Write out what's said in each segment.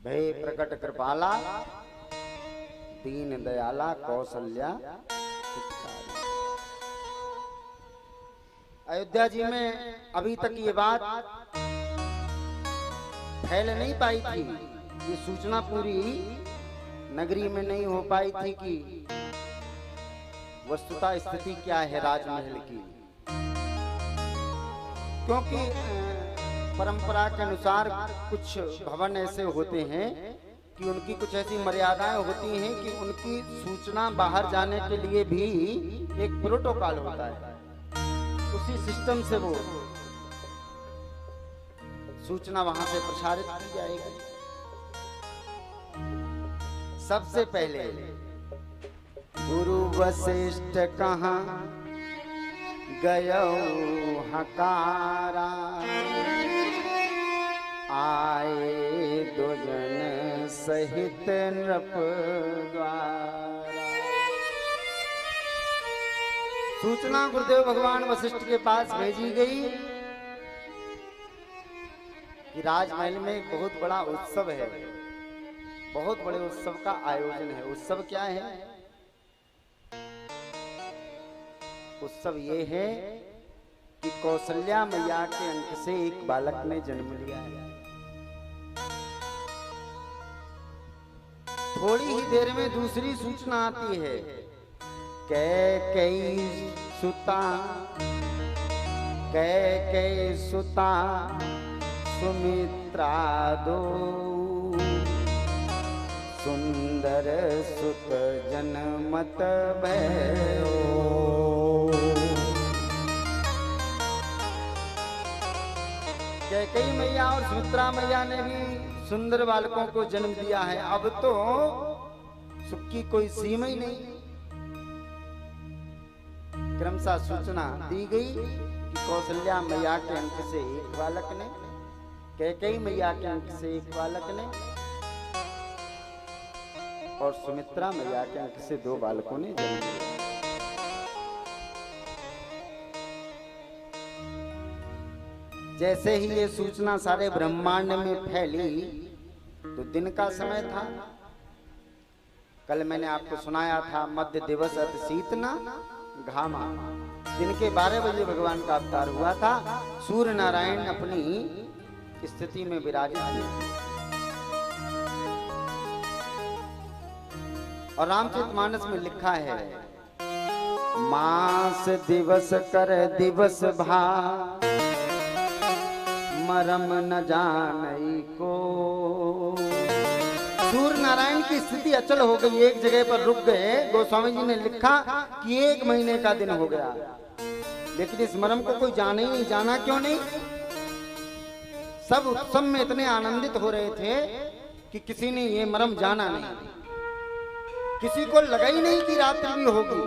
भय प्रकट कृपाला दीन दयाला कौशल्या हितकारी। अयोध्या जी में अभी तक ये बात फैल नहीं पाई थी, ये सूचना पूरी नगरी में नहीं हो पाई थी कि वस्तुतः स्थिति क्या है राजमहल की। क्योंकि परंपरा के अनुसार कुछ भवन ऐसे होते हैं कि उनकी कुछ ऐसी मर्यादाएं होती हैं कि उनकी सूचना बाहर जाने के लिए भी एक प्रोटोकॉल होता है, उसी सिस्टम से वो सूचना वहां से प्रसारित की जाएगी। सबसे पहले गुरु वशिष्ठ कहाँ गयो हकारा, आए दो जन सहित नृप द्वारा। सूचना गुरुदेव भगवान वशिष्ठ के पास भेजी गई कि राजमहल में एक बहुत बड़ा उत्सव है, बहुत बड़े उत्सव का आयोजन है। उत्सव क्या है? उत्सव ये है कि कौशल्या मैया के अंक से एक बालक ने जन्म लिया है। थोड़ी ही देर में दूसरी सूचना आती है, कैकेयी सुता सुमित्रा दो, सुंदर सुत जनमत भयो। कैकेयी मैया और सुमित्रा मैया ने भी सुंदर बालकों को जन्म दिया है। अब तो सुख की कोई सीमा ही नहीं। क्रमशः सूचना दी गई कि कौशल्या मैया के अंक से एक बालक ने, कैकेयी मैया के अंक से एक बालक ने और सुमित्रा मैया के अंक से 2 बालकों ने जन्म लिया। जैसे ही ये सूचना सारे ब्रह्मांड में फैली तो दिन का समय था। कल मैंने आपको सुनाया था मध्य दिवस अति शीतना घामा। दिन के 12 बजे भगवान का अवतार हुआ था। सूर्य नारायण अपनी स्थिति में विराजित थे और रामचरितमानस में लिखा है, मास दिवस कर दिवस भा मरम न जानई को। सूर्य नारायण की स्थिति अचल हो गई, एक जगह पर रुक गए। गोस्वामी जी ने लिखा कि 1 महीने का दिन हो गया, लेकिन इस मरम को कोई जाने ही नहीं। जाना क्यों नहीं? सब उत्सव में इतने आनंदित हो रहे थे कि किसी ने ये मरम जाना नहीं। किसी को लगा ही नहीं कि रात्रि भी होगी।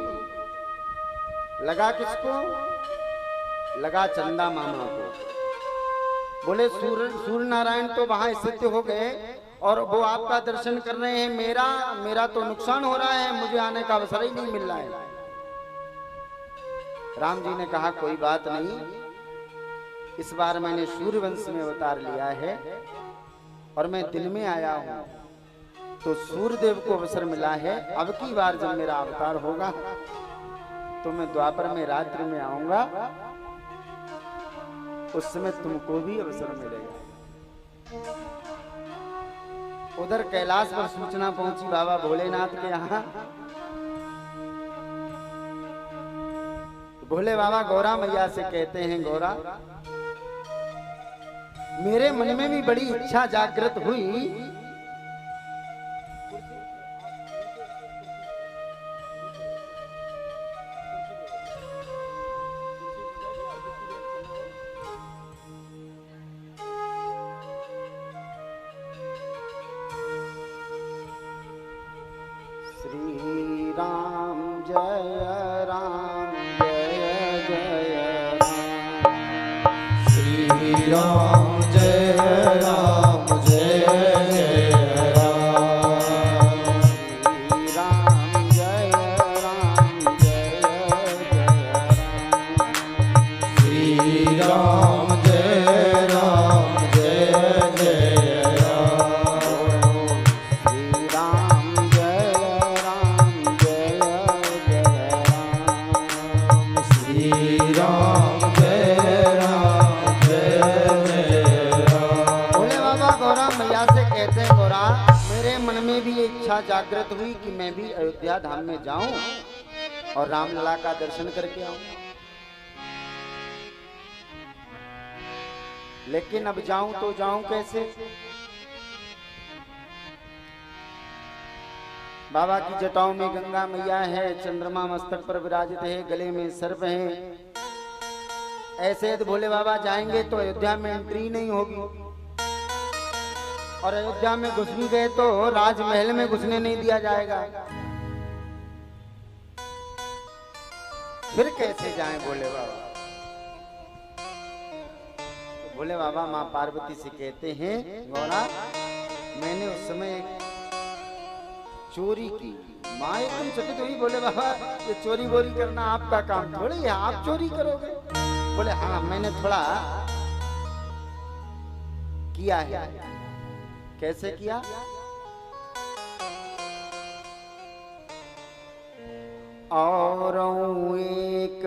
लगा किसको? लगा चंदा मामा को। बोले सूर्य नारायण तो वहां स्थित हो गए और वो आपका दर्शन कर रहे हैं, मेरा तो नुकसान हो रहा है, मुझे आने का अवसर ही नहीं मिल रहा है। राम जी ने कहा कोई बात नहीं, इस बार मैंने सूर्यवंश में अवतार लिया है और मैं दिन में आया हूं, तो सूर्यदेव को अवसर मिला है। अब की बार जब मेरा अवतार होगा तो मैं द्वापर में रात्रि में आऊंगा, उस समय तुमको भी अवसर मिलेगा। उधर कैलाश पर सूचना पहुंची बाबा भोलेनाथ के यहाँ। भोले बाबा गौरा मैया से कहते हैं, गौरा मेरे मन में भी बड़ी इच्छा जागृत हुई श्री राम जय राम जय जय राम। श्री राम जय राम जय जय राम। श्री राम जय राम जय जय राम। श्री राम जय राम जय जय राम। मैया से कहते हैं गौरा मेरे मन में भी ये इच्छा जागृत हुई कि मैं भी अयोध्या धाम में जाऊं और रामलला का दर्शन करके आऊं, लेकिन अब जाऊं तो जाऊं कैसे। बाबा की जटाओं में गंगा मैया है, चंद्रमा मस्तक पर विराजित है, गले में सर्प है। ऐसे यदि भोले बाबा जाएंगे तो अयोध्या में एंट्री नहीं होगी, और अयोध्या में घुस भी गए तो राजमहल में घुसने नहीं दिया जाएगा। फिर कैसे जाएं भोले बाबा। तो भोले बाबा माँ पार्वती से कहते हैं गौरा मैंने उस समय चोरी की। माँ एकदम चकित हुई, बोले बाबा ये चोरी बोरी करना आपका काम थोड़ी है, आप चोरी करोगे। बोले हाँ मैंने थोड़ा किया है। कैसे किया। और एक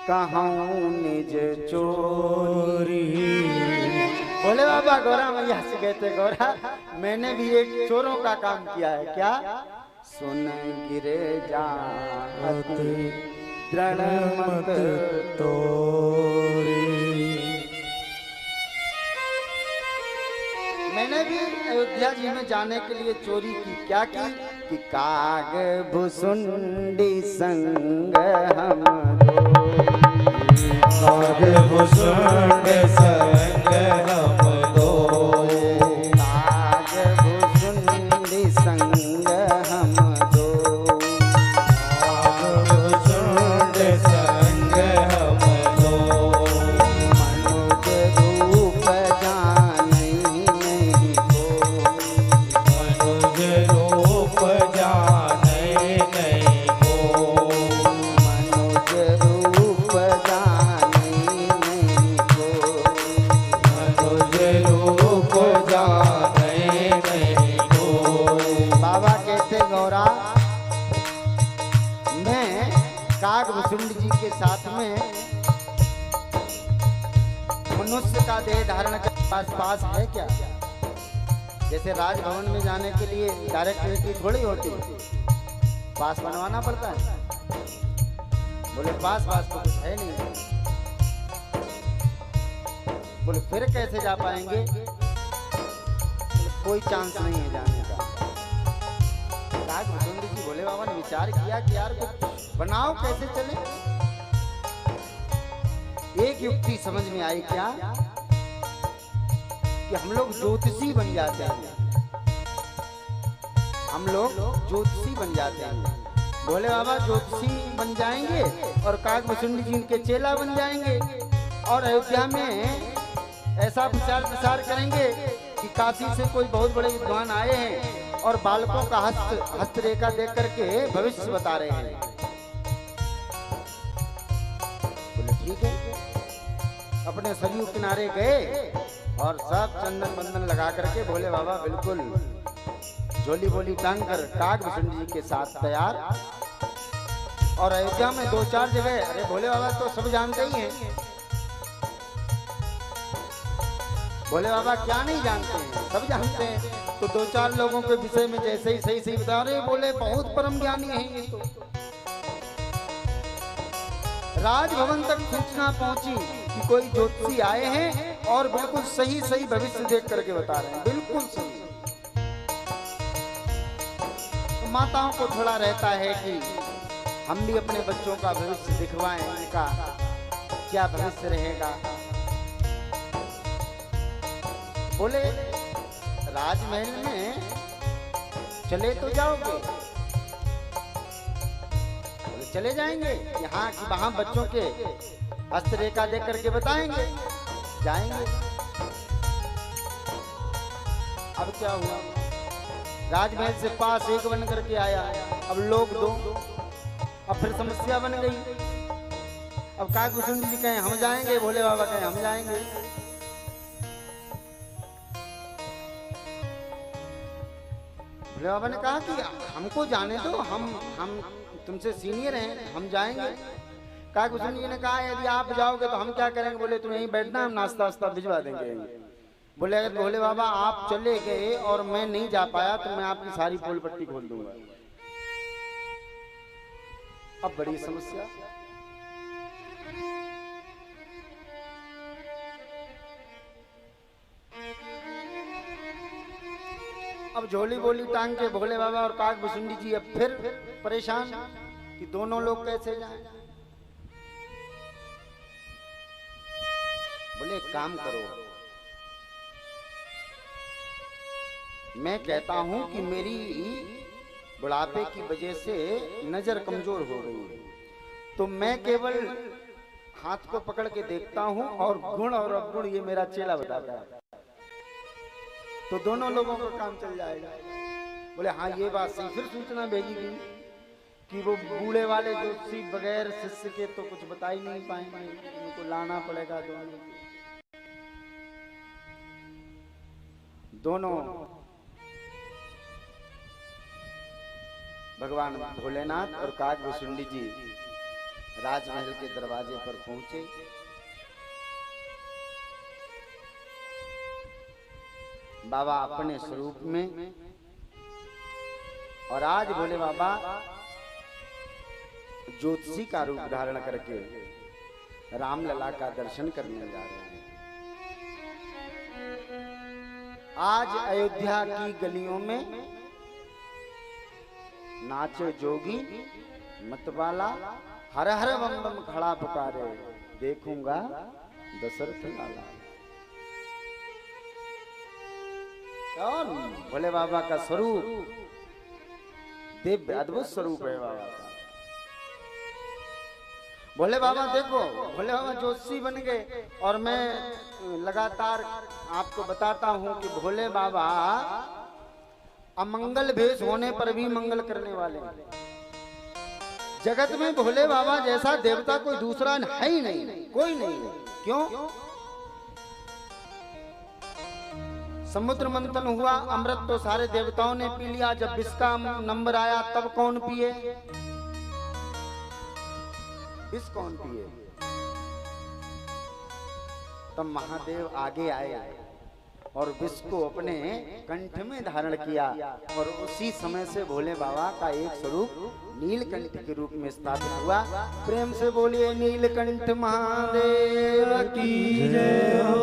कहूँ निज चोरी। बोले बाबा गौरा मैया से कहते गौरा मैंने भी एक चोरों का काम किया है। क्या। सुन गिरे जाती दृढ़ मत तोरी। मैंने भी अयोध्या जी में जाने के लिए चोरी की। क्या की कि काग भुसुंडी संग हम दो, काग भुसुंडी संग हम दो, काग भुसुंडी संग हम दो, काग भुसुंडी संग हम दो, मनुज रूप जाने नहीं को, मनुज रूप जाने नहीं को, मनुज रूप जाने नहीं को, मनुज रूप जाने नहीं को। बाबा कहते गौरा मैं काग भुसुंड जी के साथ में मनुष्य का देह धारण के पास है क्या। जैसे राजभवन में जाने के लिए डायरेक्ट एंट्री थोड़ी होती, पास बनवाना पड़ता है। बोले पास तो कुछ है नहीं। बोले फिर कैसे जा पाएंगे। बोले कोई चांस नहीं है जाने का। राज भुसुंडी जी भोले बाबा ने विचार किया कि यार कुछ बनाओ कैसे चले। एक युक्ति समझ में आई क्या कि हम लोग ज्योतिषी बन जाते हैं। हम लोग ज्योतिषी बन जाते हैं। भोले बाबा ज्योतिषी बन जाएंगे और काग भुसुंडी जी इनके चेला बन जाएंगे और अयोध्या में ऐसा प्रचार प्रसार करेंगे कि काशी से कोई बहुत बड़े विद्वान आए हैं और बालकों का हस्तरेखा देख करके भविष्य बता रहे हैं। बोले ठीक है। अपने सरयू किनारे गए और सब चंदन बंदन लगा करके भोले बाबा बिल्कुल झोली बोली टांग कर काग भुसुंडी जी के साथ तैयार। और अयोध्या में 2-4 जगह, अरे भोले बाबा तो सब जानते ही हैं। भोले बाबा क्या नहीं जानते हैं, सब जानते हैं। तो 2-4 लोगों के विषय में जैसे ही सही बता रहे, बोले बहुत परम ज्ञानी है ये तो। राजभवन तक सूचना पहुंची कि कोई ज्योतिषी आए हैं और बिल्कुल सही भविष्य देख करके बता रहे हैं, बिल्कुल सही। तो माताओं को थोड़ा रहता है कि हम भी अपने बच्चों का भविष्य दिखवाएं, इनका क्या भविष्य रहेगा। बोले राजमहल में चले तो जाओगे। बोले चले जाएंगे, यहाँ की वहां बच्चों के हस्तरेखा देख करके बताएंगे, जाएंगे। अब क्या हुआ, राजमहल से पास एक बन करके आया, अब लोग 2। अब फिर समस्या बन गई। अब काग भुसुंडी जी कहें हम जाएंगे, भोले बाबा कहें हम जाएंगे। भोले बाबा ने कहा कि हमको जाने दो, हम तुमसे सीनियर हैं, हम जाएंगे। काग भुसुंडी जी ने कहा यदि आप जाओगे तो हम क्या करेंगे। बोले तुम यहीं बैठना, हम नाश्ता वास्ता भिजवा देंगे। बोले अगर भोले बाबा आप चले गए और मैं नहीं जा पाया तो मैं आपकी सारी पोल पट्टी खोल दूंगा। अब बड़ी समस्या। अब झोली बोली टांग के भोले बाबा और काकभुसुंडी जी अब फिर परेशान कि दोनों लोग कैसे जाएं। बोले एक काम करो, मैं कहता हूं कि मेरी बुढ़ापे की वजह से नजर कमजोर हो गई है, तो मैं केवल हाथ को पकड़ के देखता हूं और गुण और अवगुण ये मेरा चेला बताता है, तो दोनों लोगों का काम चल जाएगा। बोले हाँ ये बात सही। फिर सूचना भेजी गई कि वो बूढ़े वाले ज्योतिषी बगैर शिष्य के तो कुछ बता ही नहीं पाएंगे, उनको लाना पड़ेगा। दोनों भगवान भोलेनाथ और काकभुसुंडी जी राजमहल के दरवाजे पर पहुंचे। बाबा अपने स्वरूप में, और आज भोले बाबा ज्योतिषी का रूप धारण करके रामलला का दर्शन करने जा रहे हैं। आज अयोध्या की गलियों में नाचो जोगी मतवाला, हर हर बम बम खड़ा पुकारे, देखूंगा दशरथ लाला। और भोले बाबा का स्वरूप दिव्य अद्भुत स्वरूप है बाबा का। भोले बाबा देखो, भोले बाबा ज्योतिषी बन गए, और मैं लगातार आपको बताता हूं कि भोले बाबा अमंगल भेष होने पर भी मंगल करने वाले हैं। जगत में भोले बाबा जैसा देवता कोई दूसरा है ही नहीं, कोई नहीं है। क्यों? समुद्र मंथन हुआ, अमृत तो सारे देवताओं ने पी लिया, जब विष का नंबर आया तब कौन पिए? विष कौन पिए? तब महादेव आगे आए और विष को अपने कंठ में धारण किया, और उसी समय से भोले बाबा का एक स्वरूप नीलकंठ के रूप में स्थापित हुआ। प्रेम से बोलिए नीलकंठ महादेव की जय हो।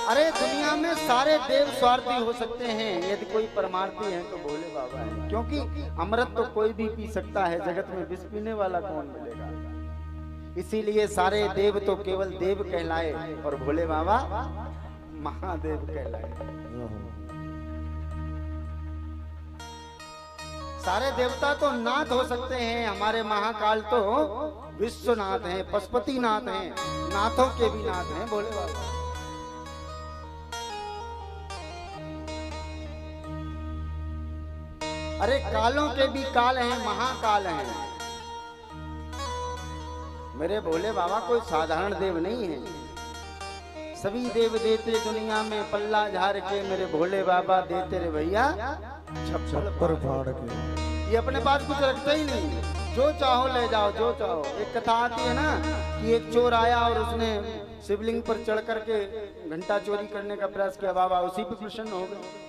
अरे दुनिया में सारे देव स्वार्थी हो सकते हैं, यदि कोई परमार्थी है तो भोले बाबा है, क्योंकि अमृत तो कोई भी पी सकता है, जगत में विष पीने वाला कौन मिलेगा। इसीलिए सारे देव तो केवल देव कहलाए और भोले बाबा महादेव कहलाए। सारे देवता तो नाथ हो सकते हैं, हमारे महाकाल तो विश्वनाथ हैं, पशुपतिनाथ हैं, नाथों के भी नाथ हैं भोले बाबा। अरे कालों के भी काल हैं, महाकाल हैं। मेरे भोले बाबा कोई साधारण देव नहीं है। सभी देव देते दुनिया में पल्ला झाड़ के, मेरे भोले बाबा देते रे भैया छप्पर फाड़ के। ये अपने पास कुछ रखते ही नहीं, जो चाहो ले जाओ, जो चाहो। एक कथा आती है ना कि एक चोर आया और उसने शिवलिंग पर चढ़ करके घंटा चोरी करने का प्रयास किया, बाबा उसी पे प्रसन्न हो गए।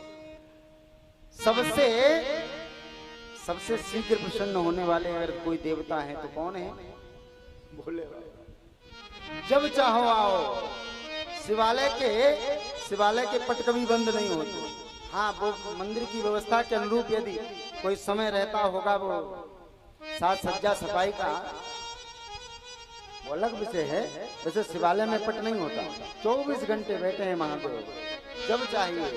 सबसे शीघ्र प्रसन्न होने वाले अगर कोई देवता है तो कौन है? भोले बाबा। जब चाहो आओ। शिवालय के पट कभी बंद नहीं होते। हाँ, वो मंदिर की व्यवस्था के अनुरूप यदि कोई समय रहता होगा, वो साज सज्जा सफाई का वो अलग विषय है। वैसे शिवालय में पट नहीं होता, 24 घंटे बैठे हैं महादेव। जब चाहिए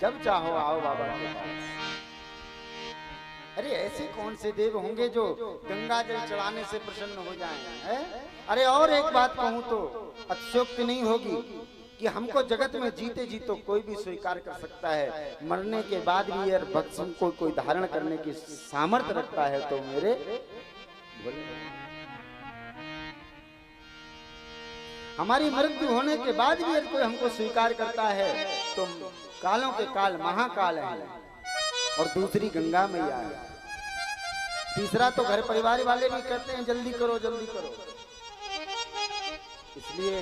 जब चाहो आओ बाबा के पास। अरे ऐसे कौन से देव होंगे जो गंगा जल चढ़ाने से प्रसन्न हो जाएं? अरे और एक बात कहूं तो अतिशयोक्ति नहीं होगी कि हमको जगत में जीते जी तो कोई भी स्वीकार कर सकता है, मरने के बाद भी यार भक्त को कोई धारण करने की सामर्थ्य रखता है तो मेरे भोले। हमारी मृत्यु होने के बाद भी यदि कोई हमको स्वीकार करता है तो कालों के काल महाकाल है, और दूसरी गंगा मैया है। तीसरा तो घर परिवार वाले भी कहते हैं जल्दी करो जल्दी करो। इसलिए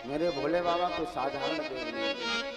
मेरे भोले बाबा को साधारण देव नहीं,